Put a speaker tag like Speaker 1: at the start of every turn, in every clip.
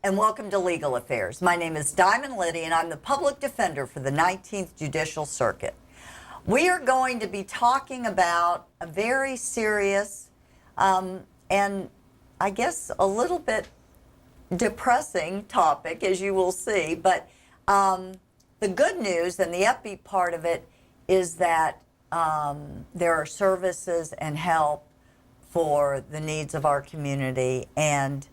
Speaker 1: and welcome to Legal Affairs. My name is Diamond Liddy, and I'm the public defender for the 19th Judicial Circuit. We are going to be talking about a very serious and I guess a little bit depressing topic, as you will see, but the good news and the upbeat part of it is that there are services and help for the needs of our community, and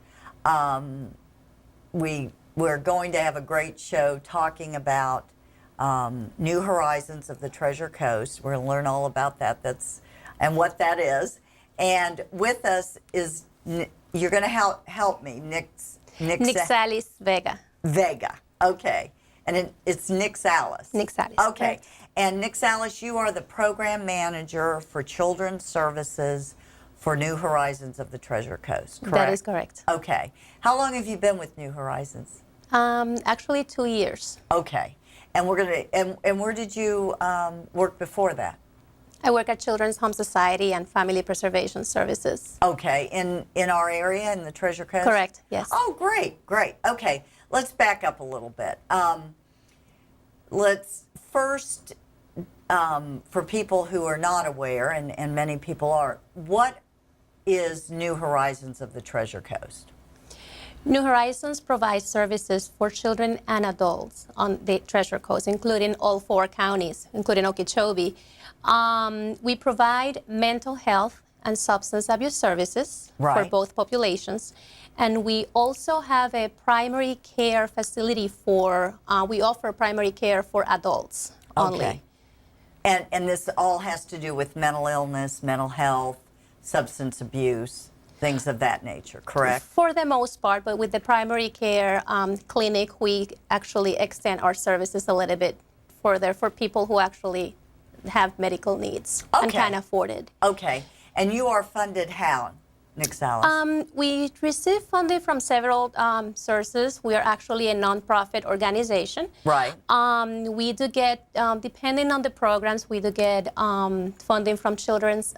Speaker 1: we're going to have a great show talking about New Horizons of the Treasure Coast. We're going to learn all about that and what that is. And with us is, you're going to help me,
Speaker 2: Nixalis Vega.
Speaker 1: Vega, okay. And it's Nixalis.
Speaker 2: Nixalis.
Speaker 1: Okay.
Speaker 2: Right.
Speaker 1: And Nixalis, you are the program manager for children's services for New Horizons of the Treasure Coast, correct?
Speaker 2: That is correct.
Speaker 1: Okay. How long have you been with New Horizons?
Speaker 2: Actually 2 years.
Speaker 1: Okay. And we're gonna and where did you work before that?
Speaker 2: I work at Children's Home Society and Family Preservation Services.
Speaker 1: Okay. In our area, in the Treasure Coast?
Speaker 2: Correct, yes.
Speaker 1: Oh, great, great. Okay. Let's back up a little bit. Let's first, for people who are not aware, and many people are, what is New Horizons of the Treasure Coast?
Speaker 2: New Horizons provides services for children and adults on the Treasure Coast, including all 4 counties, including Okeechobee. We provide mental health and substance abuse services for both populations. And we also have a primary care facility for, we offer primary care for adults only.
Speaker 1: Okay. And this all has to do with mental illness, mental health, substance abuse, things of that nature, correct?
Speaker 2: For the most part, but with the primary care clinic, we actually extend our services a little bit further for people who actually have medical needs and can afford it.
Speaker 1: Okay. And you are funded how, Nixalis?
Speaker 2: We receive funding from several sources. We are actually a nonprofit organization.
Speaker 1: Right.
Speaker 2: We do get, depending on the programs, we do get funding from Children's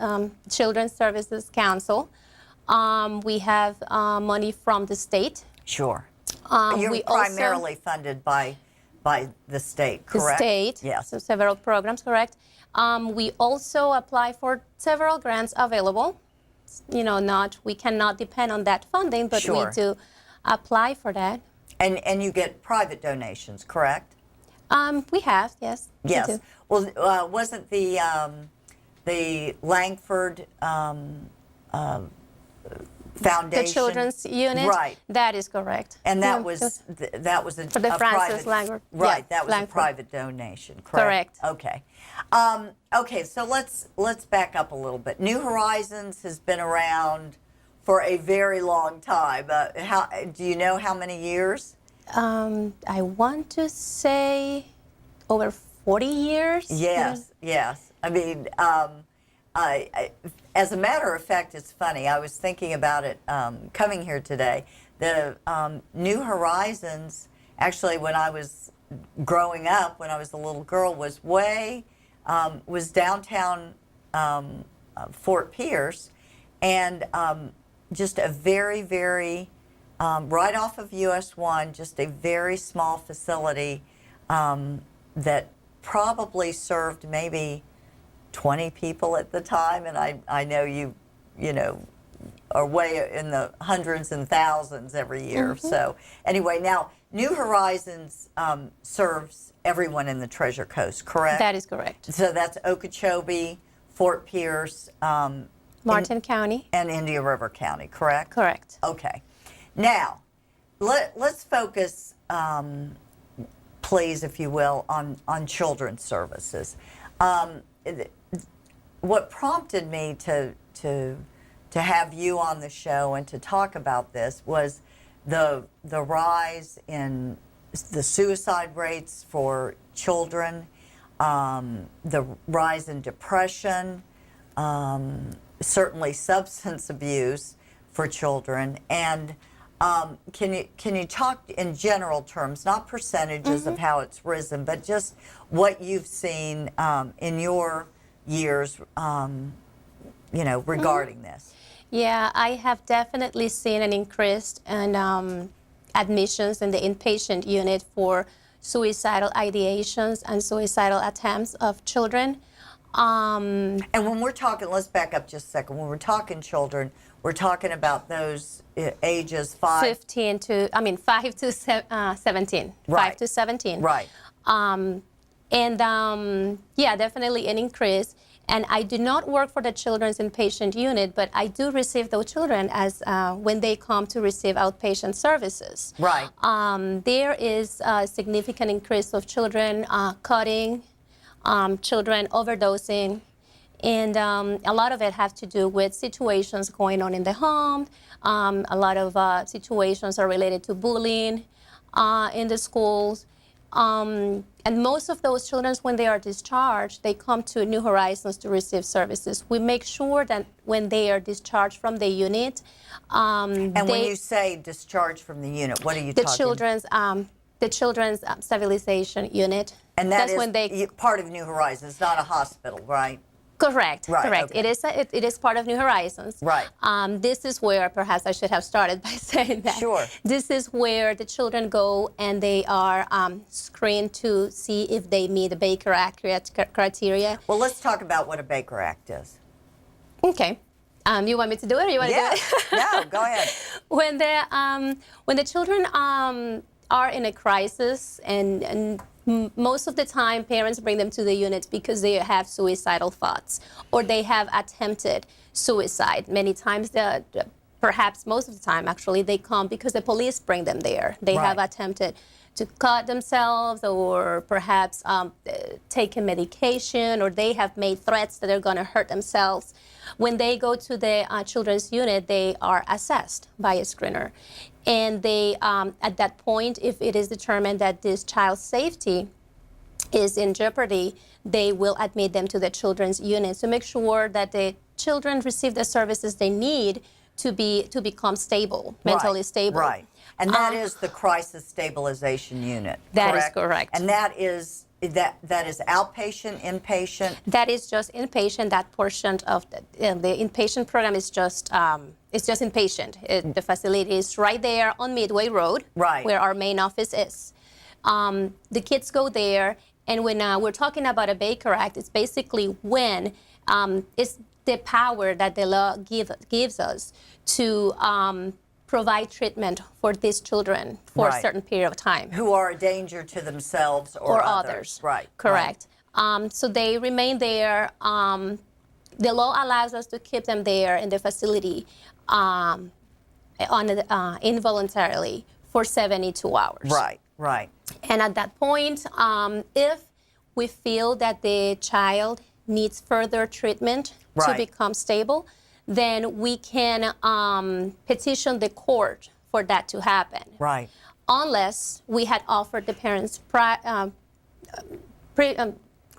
Speaker 2: Services Council. We have money from the state.
Speaker 1: Sure. You're primarily funded by the state, correct?
Speaker 2: The state.
Speaker 1: Yes.
Speaker 2: So several programs, correct. We also apply for several grants available. You know, we cannot depend on that funding, but we do apply for that.
Speaker 1: And you get private donations, correct?
Speaker 2: We have, yes.
Speaker 1: Yes.
Speaker 2: We do.
Speaker 1: Well, wasn't the Langford Foundation,
Speaker 2: the children's unit,
Speaker 1: right?
Speaker 2: That is correct.
Speaker 1: And that was
Speaker 2: for the Francis Langford,
Speaker 1: right?
Speaker 2: yes,
Speaker 1: that was
Speaker 2: Langford.
Speaker 1: A private donation, correct? Okay. Okay, so let's back up a little bit. New Horizons has been around for a very long time. Do you know how many years?
Speaker 2: I want to say over 40 years.
Speaker 1: Yes, yes. I mean, as a matter of fact, it's funny. I was thinking about it coming here today. The New Horizons, actually, when I was growing up, when I was a little girl, was downtown Fort Pierce, and just a very, very, right off of US 1, just a very small facility that probably served maybe 20 people at the time, and I know you know, are way in the hundreds and thousands every year. Mm-hmm. So anyway, now New Horizons serves everyone in the Treasure Coast, correct?
Speaker 2: That is correct.
Speaker 1: So that's Okeechobee, Fort Pierce,
Speaker 2: Martin County,
Speaker 1: and Indian River County, correct?
Speaker 2: Correct.
Speaker 1: Okay. Now, let's focus, please, if you will, on children's services. What prompted me to have you on the show and to talk about this was the rise in the suicide rates for children, the rise in depression, certainly substance abuse for children, and can you talk in general terms, not percentages of how it's risen, but just what you've seen in your years, regarding this?
Speaker 2: Yeah, I have definitely seen an increase in admissions in the inpatient unit for suicidal ideations and suicidal attempts of children.
Speaker 1: And when we're talking, let's back up just a second. When we're talking children, we're talking about those ages 5
Speaker 2: to 17.
Speaker 1: Right.
Speaker 2: 5 to 17.
Speaker 1: Right.
Speaker 2: Yeah, definitely an increase. And I do not work for the children's inpatient unit, but I do receive those children as when they come to receive outpatient services.
Speaker 1: Right.
Speaker 2: There is a significant increase of children cutting, children overdosing, and a lot of it has to do with situations going on in the home. A lot of situations are related to bullying in the schools. And most of those children, when they are discharged, they come to New Horizons to receive services. We make sure that when they are discharged from the unit,
Speaker 1: And when you say discharged from the unit, what are you talking?
Speaker 2: The children's stabilization unit.
Speaker 1: And that's when part of New Horizons, not a hospital, right?
Speaker 2: Correct.
Speaker 1: Right,
Speaker 2: Correct.
Speaker 1: okay.
Speaker 2: It is part of New Horizons.
Speaker 1: Right.
Speaker 2: This is where perhaps I should have started by saying that.
Speaker 1: Sure.
Speaker 2: This is where the children go and they are screened to see if they meet the Baker Act criteria.
Speaker 1: Well, let's talk about what a Baker Act is.
Speaker 2: Okay. You want me to do it, or you want to do it?
Speaker 1: No, go ahead.
Speaker 2: When the children are in a crisis, and most of the time parents bring them to the unit because they have suicidal thoughts or they have attempted suicide. Many times, perhaps most of the time actually, they come because the police bring them there. They have attempted to cut themselves, or perhaps taken medication, or they have made threats that they're going to hurt themselves. When they go to the children's unit, they are assessed by a screener. And they, at that point, if it is determined that this child's safety is in jeopardy, they will admit them to the children's unit to make sure that the children receive the services they need to become stable, mentally stable.
Speaker 1: Right. And that is the crisis stabilization unit.
Speaker 2: That
Speaker 1: correct?
Speaker 2: Is correct.
Speaker 1: And that is outpatient, inpatient.
Speaker 2: That is just inpatient. That portion of the inpatient program is just inpatient. The facility is right there on Midway Road,
Speaker 1: right,
Speaker 2: where our main office is. The kids go there, and when we're talking about a Baker Act, it's basically when it's the power that the law gives us to provide treatment for these children for a certain period of time.
Speaker 1: Who are a danger to themselves or others. Right.
Speaker 2: Correct. Right. So they remain there. The law allows us to keep them there in the facility involuntarily for 72 hours.
Speaker 1: Right, right.
Speaker 2: And at that point, if we feel that the child needs further treatment to become stable, then we can petition the court for that to happen. Right. Unless we had offered the parents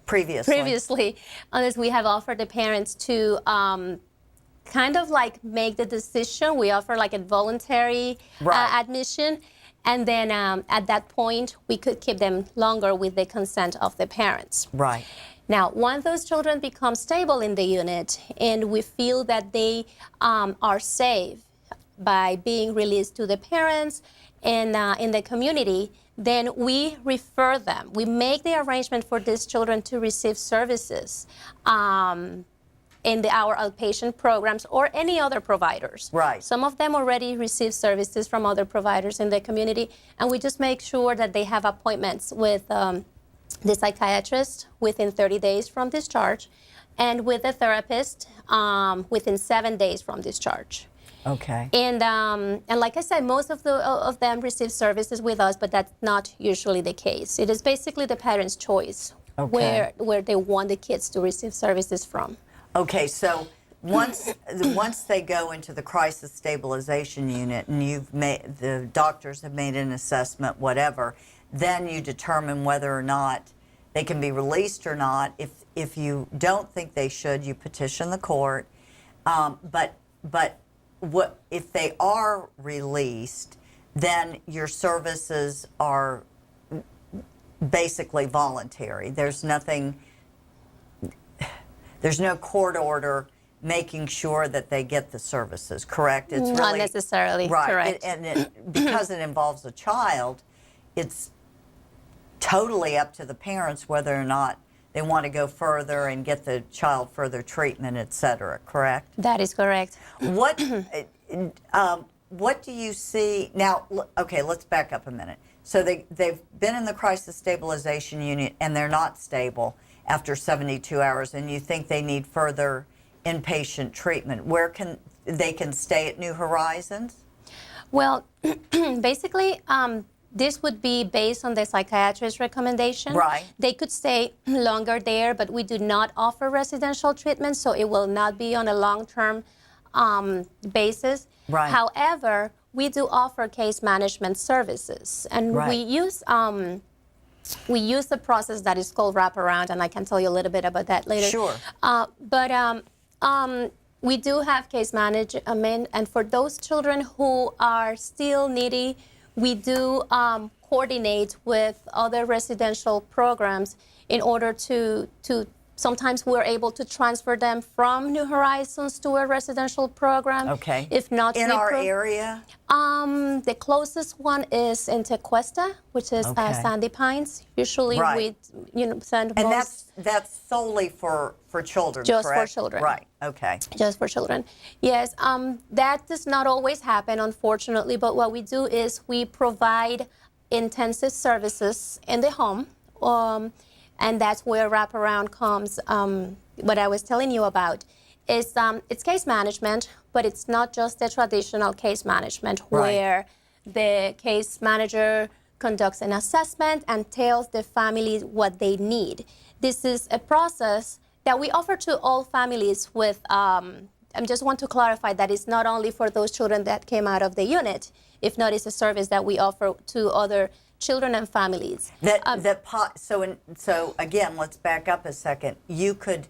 Speaker 2: previously, unless we have offered the parents to kind of like make the decision. We offer like a voluntary admission. And then at that point, we could keep them longer with the consent of the parents. Right. Now, once those children become stable in the unit and we feel that they are safe by being released to the parents and in the community, then we refer them. We make the arrangement for these children to receive services in our outpatient programs or any other providers. Right. Some of them already receive services from other providers in the community, and we just make sure that they have appointments with the psychiatrist within 30 days from discharge, and with the therapist within 7 days from discharge. Okay. And like I said, most of them receive services with us, but that's not usually the case. It is basically the parent's choice where they want the kids to receive services from. Okay, so once they go into the crisis stabilization unit and the doctors have made an assessment, whatever, then you determine whether or not they can be released or not. If you don't think they should, you petition the court. But what if they are released, then your services are basically voluntary. There's no court order
Speaker 1: making sure that they get the services, correct? It's
Speaker 2: Not necessarily,
Speaker 1: right.
Speaker 2: correct.
Speaker 1: Because it involves a child, it's totally up to the parents whether or not they want to go further and get the child further treatment, et cetera, correct?
Speaker 2: That is correct.
Speaker 1: What do you see now? Okay, let's back up a minute. So they've been in the crisis stabilization unit and they're not stable after 72 hours, and you think they need further inpatient treatment. Where can they stay at New Horizons?
Speaker 2: Well, basically, this would be based on the psychiatrist's recommendation.
Speaker 1: Right.
Speaker 2: They could stay longer there, but we do not offer residential treatment, so it will not be on a long-term basis.
Speaker 1: Right.
Speaker 2: However, we do offer case management services, and
Speaker 1: Right.
Speaker 2: we use the process that is called wraparound, and I can tell you a little bit about that later.
Speaker 1: Sure.
Speaker 2: We do have case management, and for those children who are still needy, we do coordinate with other residential programs in order to sometimes we're able to transfer them from New Horizons to a residential program.
Speaker 1: Okay.
Speaker 2: If not,
Speaker 1: in our area?
Speaker 2: the closest one is in Tequesta, which is
Speaker 1: Okay.
Speaker 2: Sandy Pines. Usually
Speaker 1: Right.
Speaker 2: we send
Speaker 1: And
Speaker 2: most
Speaker 1: that's solely for children,
Speaker 2: Just for
Speaker 1: correct?
Speaker 2: children.
Speaker 1: Right, okay.
Speaker 2: just for children. Yes, that does not always happen, unfortunately, but what we do is we provide intensive services in the home, and that's where wraparound comes. What I was telling you about is it's case management, but it's not just the traditional case management
Speaker 1: Right.
Speaker 2: where the case manager conducts an assessment and tells the family what they need. This is a process that we offer to all families with, I just want to clarify that it's not only for those children that came out of the unit. If not, it's a service that we offer to other children and families.
Speaker 1: So again, let's back up a second. You could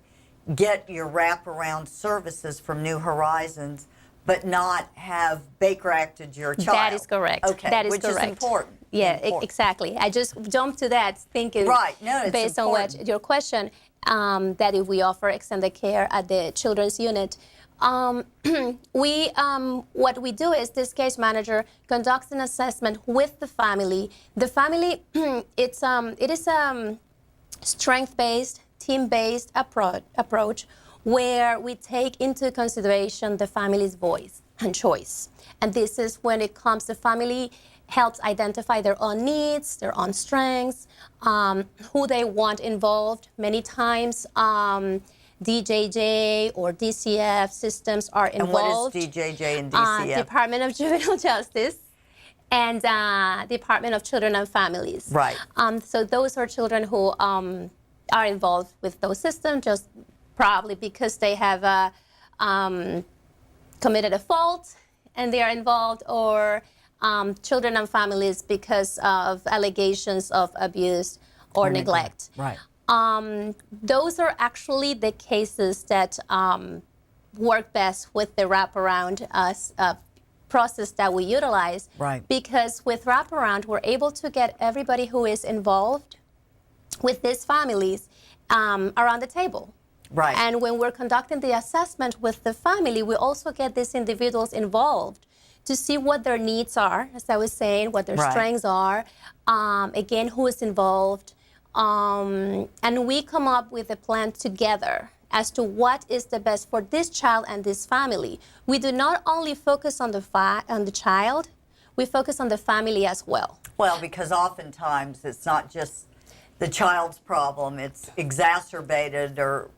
Speaker 1: get your wraparound services from New Horizons, but not have Baker acted your child.
Speaker 2: That is correct.
Speaker 1: Okay,
Speaker 2: that is
Speaker 1: which
Speaker 2: correct.
Speaker 1: is important.
Speaker 2: Yeah,
Speaker 1: Important.
Speaker 2: exactly. I just jumped to that thinking,
Speaker 1: Right, no, it's
Speaker 2: based
Speaker 1: important.
Speaker 2: on what your question, that if we offer extended care at the children's unit, what we do is this case manager conducts an assessment with the family. The family, it is strength-based, team-based approach where we take into consideration the family's voice and choice. And this is when it comes to family helps identify their own needs, their own strengths, who they want involved. Many times, DJJ or DCF systems are involved.
Speaker 1: And what is DJJ and DCF?
Speaker 2: Department of Juvenile Justice and Department of Children and Families.
Speaker 1: Right.
Speaker 2: So those are children who are involved with those systems just probably because they have committed a fault and they are involved, or children and families because of allegations of abuse or neglect.
Speaker 1: Right.
Speaker 2: Those are actually the cases that work best with the wraparound process that we utilize.
Speaker 1: Right.
Speaker 2: Because with wraparound, we're able to get everybody who is involved with these families around the table.
Speaker 1: Right.
Speaker 2: And when we're conducting the assessment with the family, we also get these individuals involved to see what their needs are, as I was saying, what their
Speaker 1: Right.
Speaker 2: strengths are, again, who is involved. And we come up with a plan together as to what is the best for this child and this family. We do not only focus on the child, we focus on the family as well.
Speaker 1: Well, because oftentimes it's not just the child's problem, it's exacerbated or,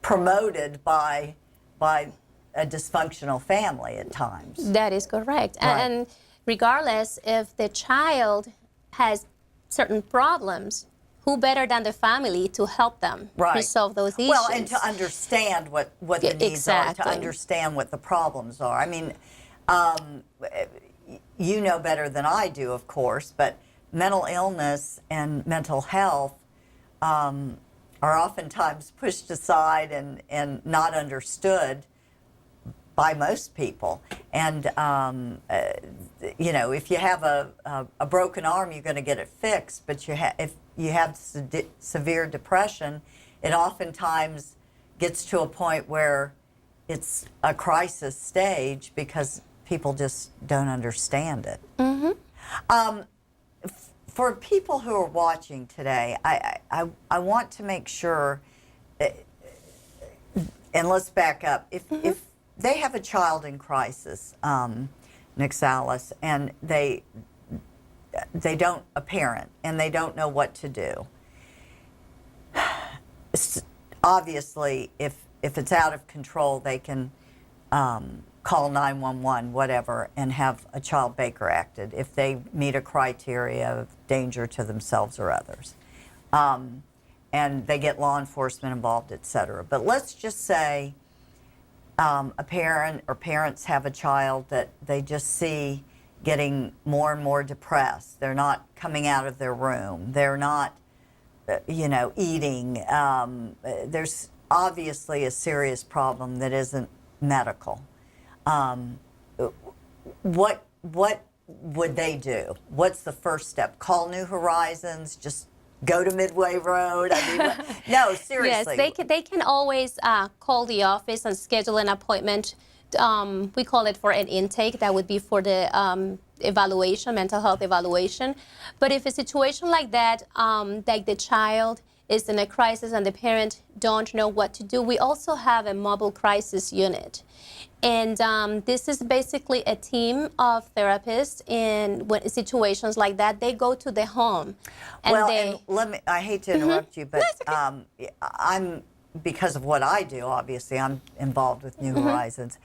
Speaker 1: promoted by a dysfunctional family at times.
Speaker 2: That is correct.
Speaker 1: Right.
Speaker 2: And regardless if the child has certain problems, who better than the family to help them
Speaker 1: Right.
Speaker 2: resolve those issues?
Speaker 1: Well, and to understand what the needs
Speaker 2: exactly.
Speaker 1: are, to understand what the problems are. I mean, you know better than I do, of course, but mental illness and mental health are oftentimes pushed aside and not understood by most people. And, if you have a broken arm, you're going to get it fixed. But if you have severe depression, it oftentimes gets to a point where it's a crisis stage because people just don't understand it. For people who are watching today, I want to make sure, and let's back up. If they have a child in crisis, Nixalis, and they don't, a parent, and they don't know what to do. Obviously, if it's out of control, they can call 911, whatever, and have a child Baker acted if they meet a criteria of danger to themselves or others. And they get law enforcement involved, et cetera. But let's just say a parent or parents have a child that they just see getting more and more depressed. They're not coming out of their room. They're not, eating. There's obviously a serious problem that isn't medical. What would they do? What's the first step? Call New Horizons? Just go to Midway Road? I mean, no, seriously.
Speaker 2: Yes, they can always call the office and schedule an appointment. We call it for an intake. That would be for the evaluation, mental health evaluation. But if a situation like that, like the child is in a crisis and the parent don't know what to do, we also have a mobile crisis unit. And this is basically a team of therapists, and when situations like that, they go to the home. And
Speaker 1: I hate to interrupt you, but I'm, because of what I do, obviously, I'm involved with New Horizons.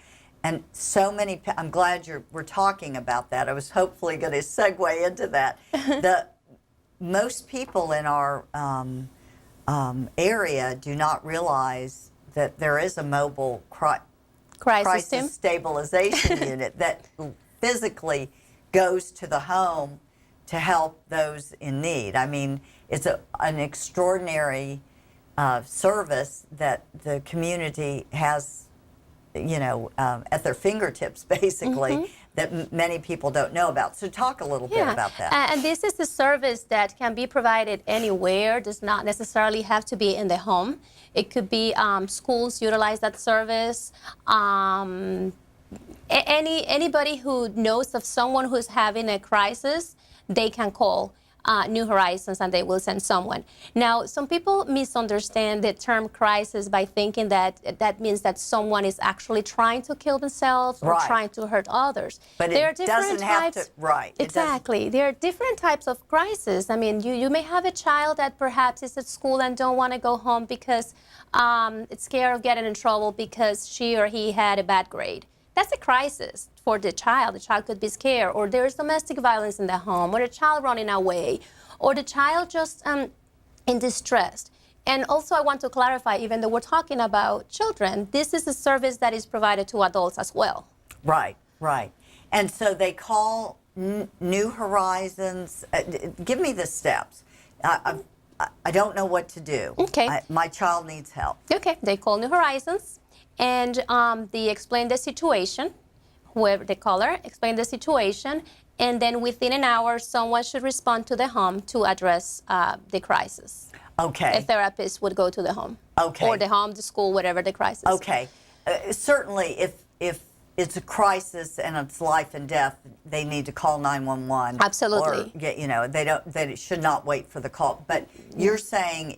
Speaker 1: And so many, I'm glad we're talking about that. I was hopefully going to segue into that. Most people in our area do not realize that there is a mobile crisis stabilization unit that physically goes to the home to help those in need. I mean, it's an extraordinary service that the community has, at their fingertips, basically, that many people don't know about. So talk a little bit about that.
Speaker 2: And this is a service that can be provided anywhere. Does not necessarily have to be in the home. It could be schools utilize that service. Anybody who knows of someone who's having a crisis, they can call New Horizons and they will send someone. Now, some people misunderstand the term crisis by thinking that that means that someone is actually trying to kill themselves or trying to hurt others.
Speaker 1: But
Speaker 2: there
Speaker 1: it
Speaker 2: are different
Speaker 1: doesn't
Speaker 2: types,
Speaker 1: have to, right.
Speaker 2: Exactly. There are different types of crisis. I mean, you may have a child that perhaps is at school and don't want to go home because it's scared of getting in trouble because she or he had a bad grade. That's a crisis for the child. The child could be scared, or there's domestic violence in the home, or the child running away, or the child just in distress. And also I want to clarify, even though we're talking about children, this is a service that is provided to adults as well.
Speaker 1: Right. And so they call New Horizons. Give me the steps. I don't know what to do.
Speaker 2: Okay.
Speaker 1: My child needs help.
Speaker 2: Okay, they call New Horizons. And they explain the situation, whoever the caller explain the situation, and then within an hour, someone should respond to the home to address the crisis.
Speaker 1: Okay.
Speaker 2: A therapist would go to the home.
Speaker 1: Okay.
Speaker 2: Or the home, the school, whatever the crisis.
Speaker 1: Okay. Certainly, if it's a crisis and it's life and death, they need to call 911.
Speaker 2: Absolutely.
Speaker 1: Or they should not wait for the call. But you're saying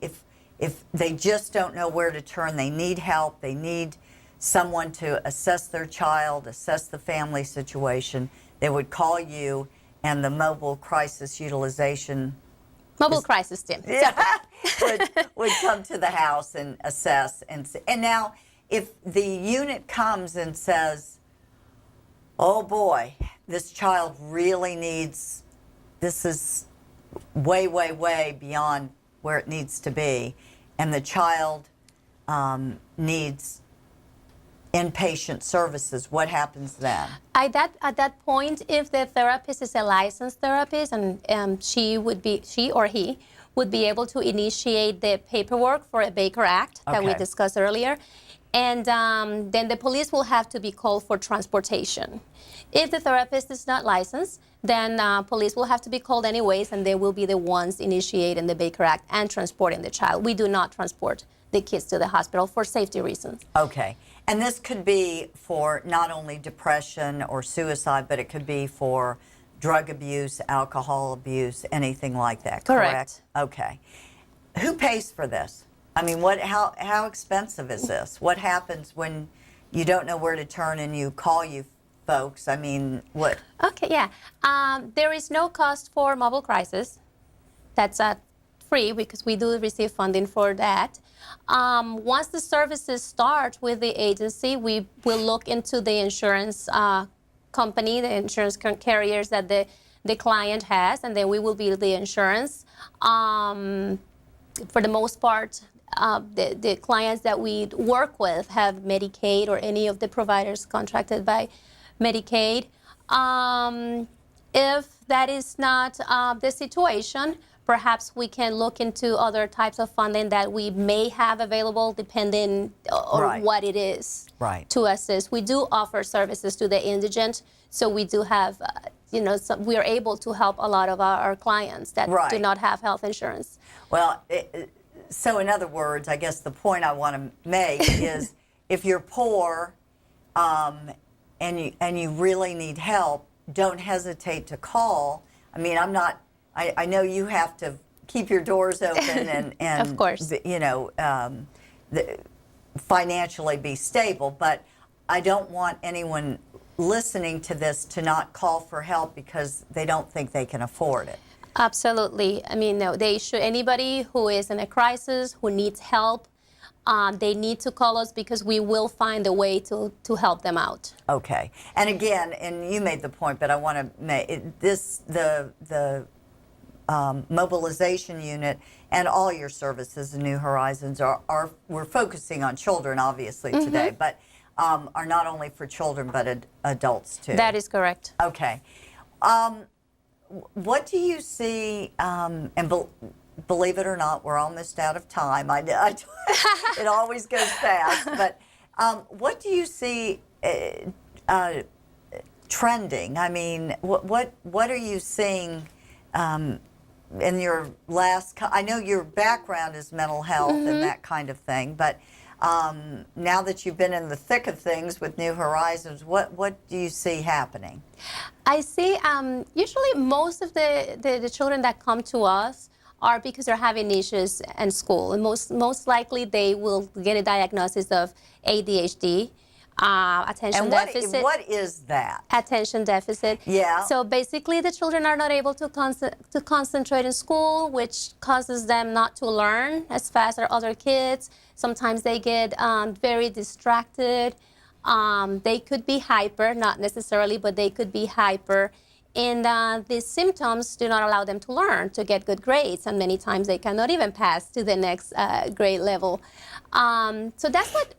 Speaker 1: if they just don't know where to turn, they need help, they need someone to assess their child, assess the family situation, they would call you, and the mobile crisis utilization
Speaker 2: crisis team
Speaker 1: would come to the house and assess. And now, if the unit comes and says, oh boy, this child really needs, this is way, way, way beyond where it needs to be, and the child needs inpatient services, what happens then?
Speaker 2: At that point, if the therapist is a licensed therapist, and she or he would be able to initiate the paperwork for a Baker Act that we discussed earlier, and then the police will have to be called for transportation. If the therapist is not licensed, then police will have to be called anyways, and they will be the ones initiating the Baker Act and transporting the child. We do not transport the kids to the hospital for safety reasons.
Speaker 1: Okay. And this could be for not only depression or suicide, but it could be for drug abuse, alcohol abuse, anything like that, correct? Okay. Who pays for this? I mean, how expensive is this? What happens when you don't know where to turn and you call you folks? I mean, what?
Speaker 2: Okay, yeah. There is no cost for mobile crisis. That's free because we do receive funding for that. Once the services start with the agency, we will look into the insurance company, the insurance carriers that the client has, and then we will bill the insurance. For the most part, the clients that we work with have Medicaid or any of the providers contracted by Medicaid. If that is not the situation, perhaps we can look into other types of funding that we may have available depending on what it is to assist. We do offer services to the indigent, so we do have, we are able to help a lot of our clients that do not have health insurance.
Speaker 1: Well, so in other words, I guess the point I want to make is if you're poor and you really need help, don't hesitate to call. I mean, I know you have to keep your doors open and
Speaker 2: of course,
Speaker 1: financially be stable, but I don't want anyone listening to this to not call for help because they don't think they can afford it.
Speaker 2: Absolutely. I mean, no, they should. Anybody who is in a crisis, who needs help, they need to call us because we will find a way to help them out.
Speaker 1: Okay. And again, and you made the point, but I want to make the mobilization unit and all your services in New Horizons we're focusing on children, obviously, today, but are not only for children, but adults, too.
Speaker 2: That is correct.
Speaker 1: Okay. What do you see, and believe it or not, we're almost out of time. It always goes fast, but what do you see trending? I mean, what are you seeing in your last, I know your background is mental health and that kind of thing, but now that you've been in the thick of things with New Horizons, what do you see happening?
Speaker 2: I see usually most of the children that come to us are because they're having issues in school, and most likely they will get a diagnosis of ADHD, attention deficit.
Speaker 1: And what is that?
Speaker 2: Attention deficit.
Speaker 1: Yeah.
Speaker 2: So basically the children are not able to concentrate in school, which causes them not to learn as fast as other kids. Sometimes they get very distracted. They could be hyper, not necessarily, but they could be hyper. And these symptoms do not allow them to learn, to get good grades, and many times they cannot even pass to the next grade level. So that's what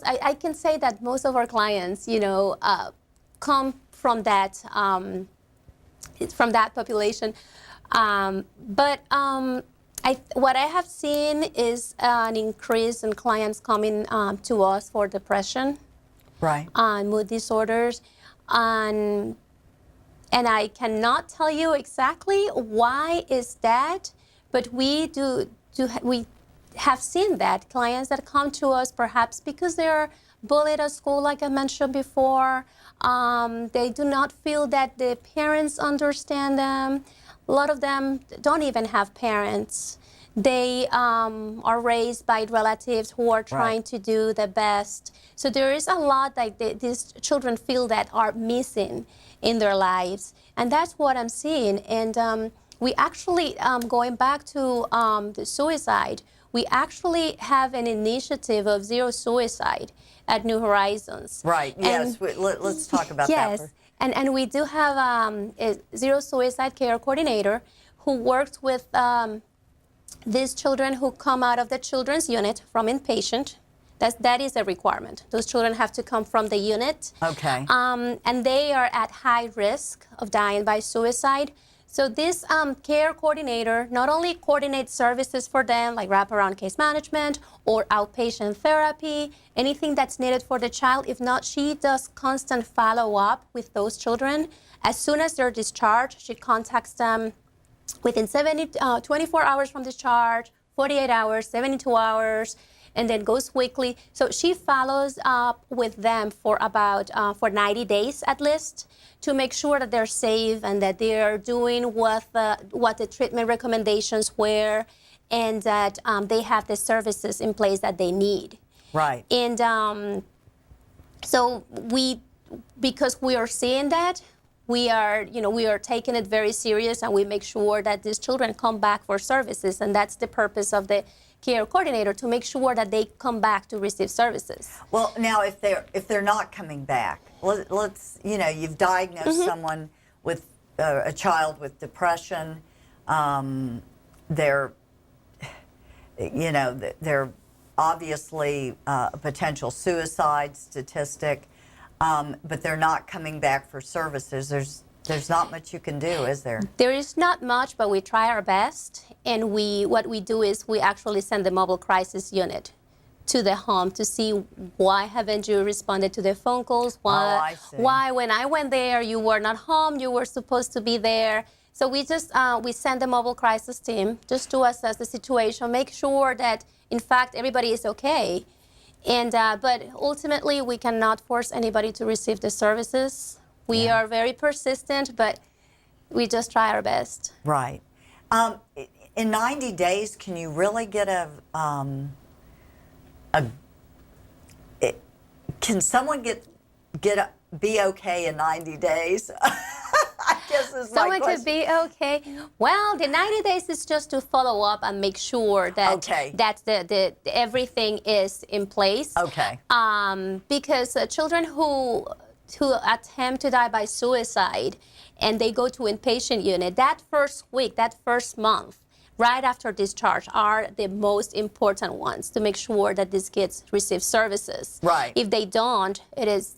Speaker 2: I can say that most of our clients, come from that population. But what I have seen is an increase in clients coming to us for depression, mood disorders, and I cannot tell you exactly why is that, but we have seen that clients that come to us perhaps because they're bullied at school, like I mentioned before. They do not feel that the parents understand them. A lot of them don't even have parents. They are raised by relatives who are trying to do the best. So there is a lot that these children feel that are missing in their lives. And that's what I'm seeing. And we actually, going back to the suicide, we actually have an initiative of zero suicide at New Horizons.
Speaker 1: Right, yes. Let's talk about that.
Speaker 2: Yes, and we do have a zero suicide care coordinator who works with these children who come out of the children's unit from inpatient. That is a requirement. Those children have to come from the unit.
Speaker 1: Okay.
Speaker 2: And they are at high risk of dying by suicide. So this care coordinator not only coordinates services for them, like wraparound case management or outpatient therapy, anything that's needed for the child. If not, she does constant follow-up with those children. As soon as they're discharged, she contacts them within 24 hours from discharge, 48 hours, 72 hours, and then goes weekly. So she follows up with them for about for 90 days at least to make sure that they're safe and that they're doing what the treatment recommendations were, and that they have the services in place that they need.
Speaker 1: Right.
Speaker 2: And so because we are seeing that, we are taking it very serious, and we make sure that these children come back for services, and that's the purpose of the care coordinator, to make sure that they come back to receive services.
Speaker 1: Well, now if they're not coming back, let's you've diagnosed someone with a child with depression. They're obviously a potential suicide statistic, but they're not coming back for services. There's not much you can do, is there?
Speaker 2: There is not much, but we try our best. And what we do is we actually send the mobile crisis unit to the home to see why haven't you responded to the phone calls?
Speaker 1: I see.
Speaker 2: Why when I went there you were not home? You were supposed to be there. So we just we send the mobile crisis team just to assess the situation, make sure that in fact everybody is okay. And but ultimately we cannot force anybody to receive the services. We are very persistent, but we just try our best.
Speaker 1: Right. In 90 days, can you really get can someone be okay in 90 days? I guess is my
Speaker 2: Someone
Speaker 1: question.
Speaker 2: could be okay. Well, the 90 days is just to follow up and make sure that that the everything is in place.
Speaker 1: Okay.
Speaker 2: Because children who attempt to die by suicide and they go to inpatient unit, that first week, that first month, right after discharge are the most important ones to make sure that these kids receive services.
Speaker 1: Right.
Speaker 2: If they don't, it is,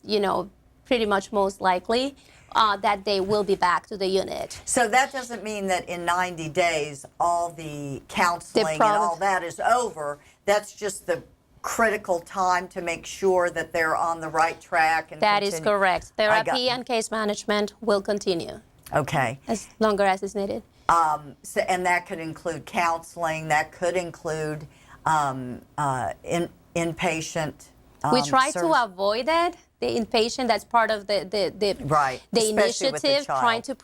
Speaker 2: pretty much most likely that they will be back to the unit.
Speaker 1: So that doesn't mean that in 90 days all the counseling and all that is over. That's just the critical time to make sure that they're on the right track. And
Speaker 2: that is correct. Therapy and case management will continue.
Speaker 1: Okay.
Speaker 2: As longer as is needed.
Speaker 1: And that could include counseling. That could include inpatient.
Speaker 2: We try to avoid that. The inpatient, that's part of the initiative, trying to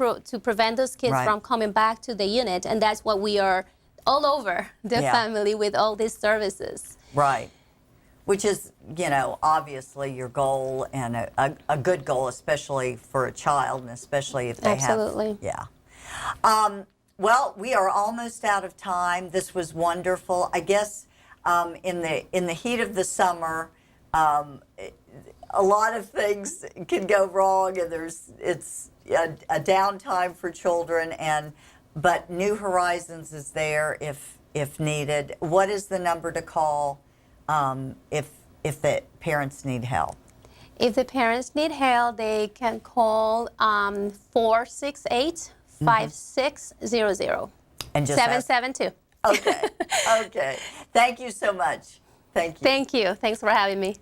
Speaker 2: prevent those kids from coming back to the unit, and that's what we are all over the family with all these services.
Speaker 1: Right. Which is, obviously your goal, and a good goal, especially for a child, and especially if they
Speaker 2: Absolutely.
Speaker 1: have. Yeah. Well, we are almost out of time. This was wonderful. I guess in the heat of the summer, a lot of things can go wrong, and it's a downtime for children, but New Horizons is there if needed. What is the number to call if the parents need help?
Speaker 2: If the parents need help, they can call 468-5600.
Speaker 1: And just
Speaker 2: 772.
Speaker 1: Okay. Thank you so much. Thank you.
Speaker 2: Thank you. Thanks for having me.